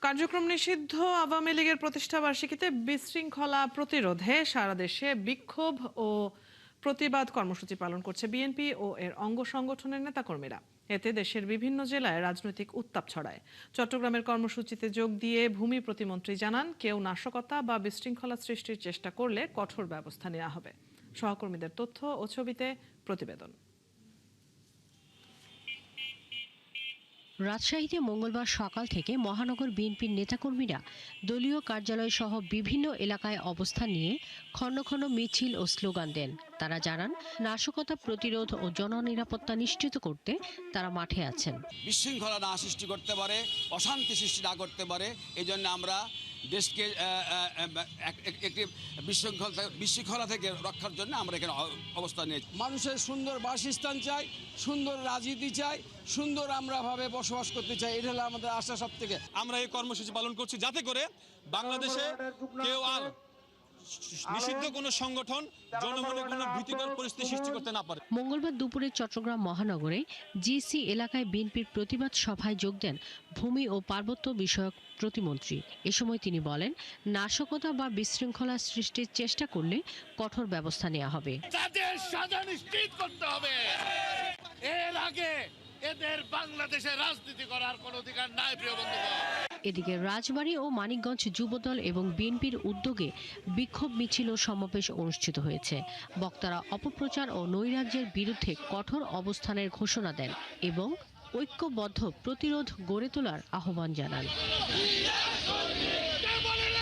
কার্যক্রম নিষিদ্ধ আওয়ামী লীগের প্রতিষ্ঠা বার্ষিকীতে বিশৃঙ্খলা প্রতিরোধে সারা দেশে বিক্ষোভ ও প্রতিবাদ কর্মসূচি পালন করছে বিএনপি ও এর অঙ্গ সংগঠনের নেতাকর্মীরা। এতে দেশের বিভিন্ন জেলায় রাজনৈতিক উত্তাপ ছড়ায়। চট্টগ্রামের কর্মসূচিতে যোগ দিয়ে ভূমি প্রতিমন্ত্রী জানান, কেউ নাশকতা বা বিশৃঙ্খলা সৃষ্টির চেষ্টা করলে কঠোর ব্যবস্থা নেওয়া হবে। সহকর্মীদের তথ্য ও ছবিতে প্রতিবেদন। রাজশাহীতে মঙ্গলবার সকাল থেকে মহানগর বিএনপির নেতাকর্মীরা দলীয় কার্যালয় সহ বিভিন্ন এলাকায় অবস্থান নিয়ে খণ্ড খণ্ড মিছিল ও স্লোগান দেন। তারা জানান, নাশকতা প্রতিরোধ ও জননিরাপত্তা নিশ্চিত করতে তারা মাঠে আছেন। বিশৃঙ্খলা না সৃষ্টি করতে পারে, অশান্তি সৃষ্টি না করতে পারে, এই জন্য আমরা দেশকে একটি বিশৃঙ্খলা থেকে রক্ষার জন্য আমরা এখানে অবস্থান নিয়েছি। মানুষের সুন্দর বাসস্থান চাই, সুন্দর রাজনীতি চাই, সুন্দর আমরা ভাবে বসবাস করতে চাই। এটা হলো আমাদের আশা। সব থেকে আমরা এই কর্মসূচি পালন করছি যাতে করে বাংলাদেশে কেউ আর নিষিদ্ধ কোনো সংগঠন জনমনে কোনো ভীতিকর পরিস্থিতি সৃষ্টি করতে না পারে। মঙ্গলবার দুপুরে চট্টগ্রাম মহানগরে জিসি এলাকায় বিএনপির প্রতিবাদ সভায় যোগ দেন ভূমি ও পার্বত্য বিষয়ক প্রতিমন্ত্রী। এ সময় তিনি বলেন, নাশকতা বা বিশৃঙ্খলা সৃষ্টির চেষ্টা করলে কঠোর ব্যবস্থা নেওয়া হবে। তাদের সাজা নিশ্চিত করতে হবে। এর আগে এদের বাংলাদেশে রাজনীতি করার কোনো অধিকার নাই, প্রিয় বন্ধুগণ। এদিকে রাজবাড়ী ও মানিকগঞ্জ যুবদল এবং বিএনপির উদ্যোগে বিক্ষোভ মিছিল ও সমাবেশ অনুষ্ঠিত হয়েছে। বক্তারা অপপ্রচার ও নৈরাজ্যের বিরুদ্ধে কঠোর অবস্থানের ঘোষণা দেন এবং ঐক্যবদ্ধ প্রতিরোধ গড়ে তোলার আহ্বান জানান।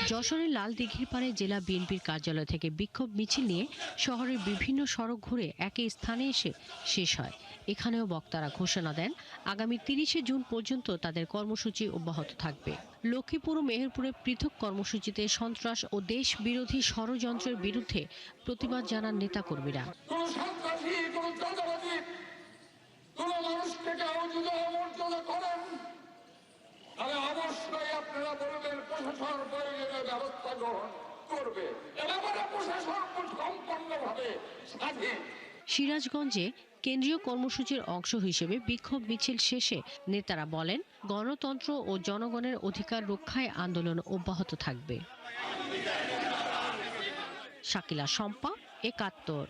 যশোরের লালদিঘির পাড়ে জেলা বিএনপির কার্যালয় থেকে বিক্ষোভ মিছিল নিয়ে শহরের বিভিন্ন সড়ক ঘুরে একই স্থানে এসে শেষ হয়। এখানেও বক্তারা ঘোষণা দেন, আগামী 30শে জুন পর্যন্ত তাদের কর্মসূচি অব্যাহত থাকবে। লক্ষ্মীপুর ও মেহেরপুরে পৃথক কর্মসূচিতে সন্ত্রাস ও দেশ বিরোধী ষড়যন্ত্রের বিরুদ্ধে প্রতিবাদ জানান নেতাকর্মীরা। অবশ্যই আপনারা বলবেন প্রশাসন প্রয়োজনীয় ব্যবস্থা গ্রহণ করবে। প্রশাসন সম্পূর্ণভাবে স্বাধীন। সিরাজগঞ্জে কেন্দ্রীয় কর্মসূচির অংশ হিসেবে বিক্ষোভ মিছিল শেষে নেতারা বলেন, গণতন্ত্র ও জনগণের অধিকার রক্ষায় আন্দোলন অব্যাহত থাকবে। শাকিলা শম্পা, ৭১।